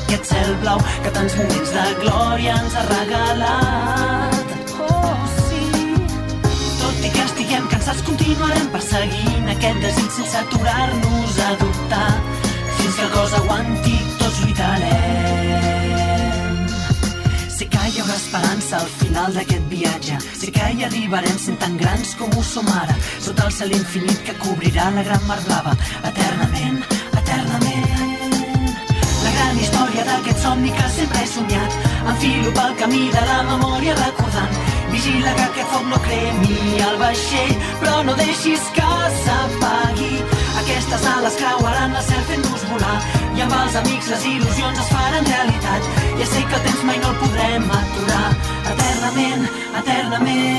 aquest cel blau que tants moments de glòria ens ha regalat. Oh, sí. Tot i que estiguem cansats, continuarem perseguint aquest desig sense aturar-nos a dubtar. Fins que el cos aguanti, tots lluitarem. Sé que hi haurà esperança al final d'aquest viatge. Sé que hi arribarem sent tan grans com ho som ara, sota el cel infinit que cobrirà la gran mar blava. Eternament, eternament. La gran història d'aquest somni que sempre he somiat. Enfilo pel camí de la memòria recordant. Vigila que aquest foc no cremi el vaixell, però no deixis que s'apagui. Aquestes ales creuaran el cel fent-nos volar, i amb els amics les il·lusions es faran realitat. Ja sé que el temps mai no el podrem aturar. Eternament, eternament.